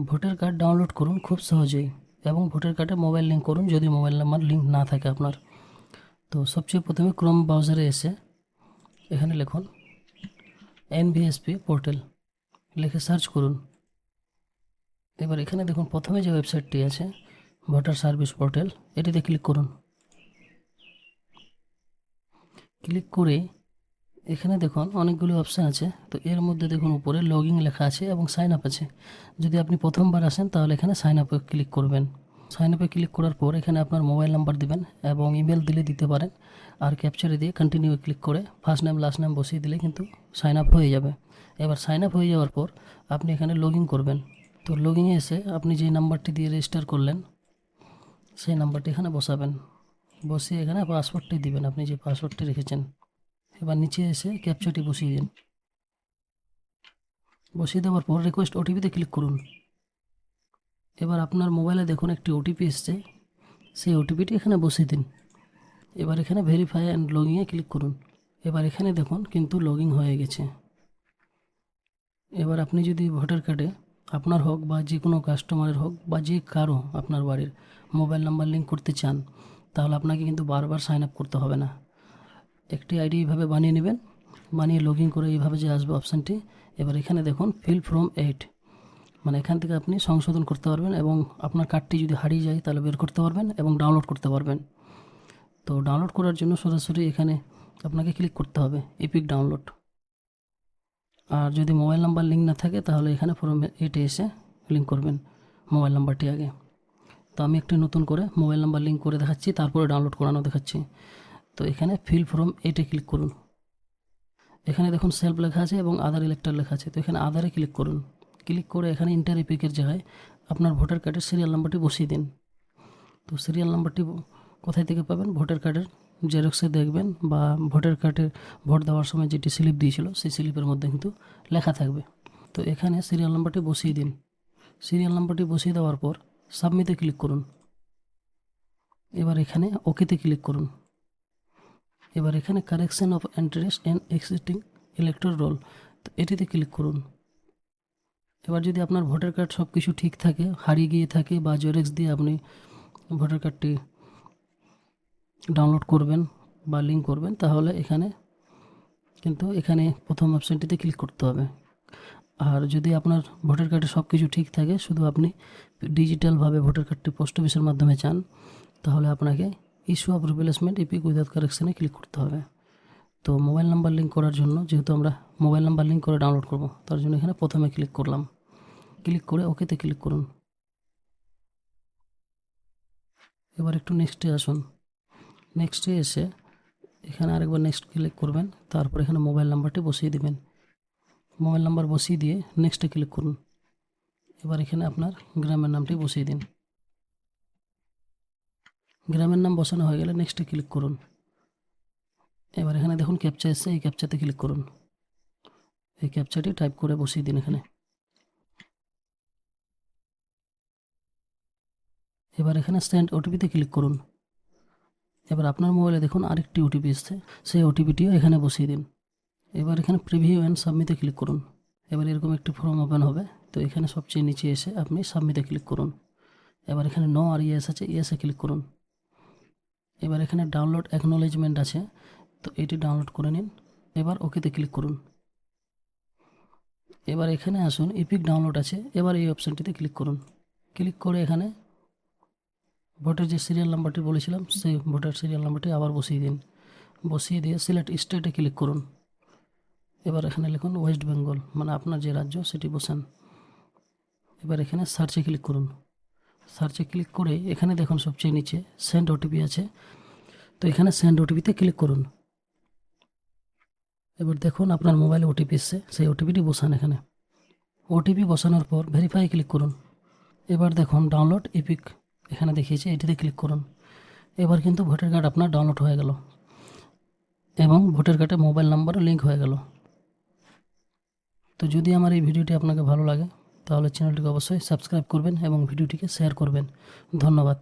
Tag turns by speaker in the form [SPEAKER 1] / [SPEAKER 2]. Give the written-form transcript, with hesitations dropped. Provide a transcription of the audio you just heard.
[SPEAKER 1] Voter card download করুন খুব সহজেই, এবং ভোটার কার্ডে মোবাইল লিঙ্ক করুন যদি মোবাইল নাম্বার লিঙ্ক না থাকে আপনার। তো সবচেয়ে প্রথমে ক্রোম ব্রাউজারে এসে এখানে লিখুন এনভিএসপি পোর্টাল, লিখে সার্চ করুন। এবার এখানে দেখুন প্রথমে যে ওয়েবসাইটটি আছে ভোটার সার্ভিস পোর্টাল, এটিতে ক্লিক করুন। ক্লিক করে এখানে দেখুন অনেকগুলো অপশান আছে। তো এর মধ্যে দেখুন উপরে লগ ইন লেখা আছে এবং সাইন আপ আছে। যদি আপনি প্রথমবার আসেন তাহলে এখানে সাইন আপে ক্লিক করবেন। সাইন আপে ক্লিক করার পর এখানে আপনার মোবাইল নাম্বার দিবেন এবং ইমেল দিলে দিতে পারেন, আর ক্যাপচারে দিয়ে কন্টিনিউ ক্লিক করে ফার্স্ট নেম লাস্ট নেম বসিয়ে দিলে কিন্তু সাইন আপ হয়ে যাবে। এবার সাইন আপ হয়ে যাওয়ার পর আপনি এখানে লগ ইন করবেন। তো লগ ইনে এসে আপনি যে নাম্বারটি দিয়ে রেজিস্টার করলেন সেই নাম্বারটি এখানে বসাবেন, বসিয়ে এখানে পাসওয়ার্ডটি দিবেন, আপনি যে পাসওয়ার্ডটি রেখেছেন। এবার নিচে এসে ক্যাপচাটি বসিয়ে দিন। বসিয়ে দেওয়ার পর রিকোয়েস্ট ওটিপিতে ক্লিক করুন। এবার আপনার মোবাইলে দেখুন একটি ওটিপি এসছে, সেই ওটিপিটি এখানে বসিয়ে দিন। এবার এখানে ভেরিফাই অ্যান্ড লগইনে ক্লিক করুন। এবার এখানে দেখুন কিন্তু লগ ইন হয়ে গেছে। এবার আপনি যদি ভোটার কার্ডে আপনার হোক বা যে কোনো কাস্টমারের হোক বা যে কারো আপনার বাড়ির মোবাইল নাম্বার লিঙ্ক করতে চান, তাহলে আপনাকে কিন্তু বারবার সাইন আপ করতে হবে না। একটি আইডি এইভাবে বানিয়ে নেবেন, বানিয়ে লগ ইন করে এইভাবে যে আসবে অপশানটি। এবার এখানে দেখুন ফিল ফ্রম 8, মানে এখান থেকে আপনি সংশোধন করতে পারবেন এবং আপনার কার্ডটি যদি হারিয়ে যায় তাহলে বের করতে পারবেন এবং ডাউনলোড করতে পারবেন। তো ডাউনলোড করার জন্য সরাসরি এখানে আপনাকে ক্লিক করতে হবে এপিক ডাউনলোড। আর যদি মোবাইল নাম্বার লিঙ্ক না থাকে তাহলে এখানে ফর্ম 8-এ এসে লিঙ্ক করবেন মোবাইল নাম্বারটি আগে। তো আমি একটি নতুন করে মোবাইল নাম্বার লিঙ্ক করে দেখাচ্ছি, তারপরে ডাউনলোড করানো দেখাচ্ছি। তো এখানে ফিল ফর্ম 8-এ ক্লিক করুন। এখানে দেখুন সেলফ লেখা আছে এবং আধার ইলেক্টর লেখা আছে। তো এখানে আধারে ক্লিক করুন। ক্লিক করে এখানে ইন্টার এপিকের জায়গায় আপনার ভোটার কার্ডের সিরিয়াল নাম্বারটি বসিয়ে দিন। তো সিরিয়াল নাম্বারটি কোথায় থেকে পাবেন? ভোটার কার্ডের জেরক্সে দেখবেন বা ভোটার কার্ডের ভোট দেওয়ার সময় যেটি স্লিপ দিয়েছিল সেই স্লিপের মধ্যে কিন্তু লেখা থাকবে। তো এখানে সিরিয়াল নাম্বারটি বসিয়ে দিন। সিরিয়াল নাম্বারটি বসিয়ে দেওয়ার পর সাবমিটে ক্লিক করুন। এবার এখানে ওকেতে ক্লিক করুন। এবার এখানে correction of entries and existing elector roll, তো এটিতে ক্লিক করুন। এবার যদি আপনার ভোটার কার্ড সব কিছু ঠিক থাকে, হারিয়ে গিয়ে থাকে বা জেরক্স দিয়ে আপনি ভোটার কার্ডটি ডাউনলোড করবেন বা লিঙ্ক করবেন, তাহলে এখানে প্রথম অপশানটিতে ক্লিক করতে হবে। আর যদি আপনার ভোটার কার্ডে সব কিছু ঠিক থাকে, শুধু আপনি ডিজিটালভাবে ভোটার কার্ডটি পোস্ট অফিসের মাধ্যমে চান, তাহলে আপনাকে issue of replacement EPIC without কারেকশানে ক্লিক করতে হবে। তো মোবাইল নাম্বার লিঙ্ক করার জন্য, যেহেতু আমরা মোবাইল নাম্বার লিঙ্ক করে ডাউনলোড করব, তার জন্য এখানে প্রথমে ক্লিক করলাম। ক্লিক করে ওকেতে ক্লিক করুন। এবার একটু নেক্সটে আসুন। নেক্সটে এসে এখানে আরেকবার নেক্সট ক্লিক করবেন, তারপর এখানে মোবাইল নাম্বারটি বসিয়ে দিবেন। মোবাইল নাম্বার বসিয়ে দিয়ে নেক্সটে ক্লিক করুন। এবার এখানে আপনার গ্রামের নামটি বসিয়ে দিন। গ্রামের নাম বসানো হয়ে গেলে নেক্সটে ক্লিক করুন। এবার এখানে দেখুন ক্যাপচা এসছে, এই ক্যাপচাতে ক্লিক করুন। এই ক্যাপচাটি টাইপ করে বসিয়ে দিন এখানে। এবার এখানে সেন্ড ওটিপিতে ক্লিক করুন। এবার আপনার মোবাইলে দেখুন আরেকটি ওটিপি এসছে, সেই ওটিপিটিও এখানে বসিয়ে দিন। এবার এখানে প্রিভিউ অ্যান্ড সাবমিটে ক্লিক করুন। এবার এরকম একটি ফর্ম ওপেন হবে। তো এখানে সবচেয়ে নিচে এসে আপনি সাবমিটে ক্লিক করুন। এবার এখানে নো আর ইয়েস আছে, ইয়েসে ক্লিক করুন। এবার এখানে ডাউনলোড অ্যাকনোলেজমেন্ট আছে, তো এটি ডাউনলোড করে নিন। এবার ওকেতে ক্লিক করুন। এবার এখানে আসুন এপিক ডাউনলোড আছে, এবার এই অপশানটিতে ক্লিক করুন। ক্লিক করে এখানে ভোটার যে সিরিয়াল নাম্বারটি বলেছিলাম সেই ভোটার সিরিয়াল নাম্বারটি আবার বসিয়ে দিন। বসিয়ে দিয়ে সিলেক্ট স্টেটে ক্লিক করুন। এবার এখানে লিখুন ওয়েস্ট বেঙ্গল, মানে আপনার যে রাজ্য সেটি বসান। এবার এখানে সার্চে ক্লিক করুন। সার্চে ক্লিক করে এখানে দেখুন সবচেয়ে নিচে সেন্ড ওটিপি আছে, তো এখানে সেন্ড ওটিপিতে ক্লিক করুন। এবার দেখুন আপনার মোবাইলে ওটিপি এসছে, সেই ওটিপিটি বসান এখানে। ওটিপি বসানোর পর ভেরিফাই ক্লিক করুন। এবার দেখুন ডাউনলোড এপিক এখানে দেখিয়েছে, এটিতে ক্লিক করুন। এবার কিন্তু ভোটার কার্ড আপনার ডাউনলোড হয়ে গেল এবং ভোটার কার্ডে মোবাইল নাম্বারও লিঙ্ক হয়ে গেল। তো যদি আমার এই ভিডিওটি আপনাকে ভালো লাগে তাহলে চ্যানেলটিকে অবশ্যই সাবস্ক্রাইব করবেন এবং ভিডিওটিকে শেয়ার করবেন। ধন্যবাদ।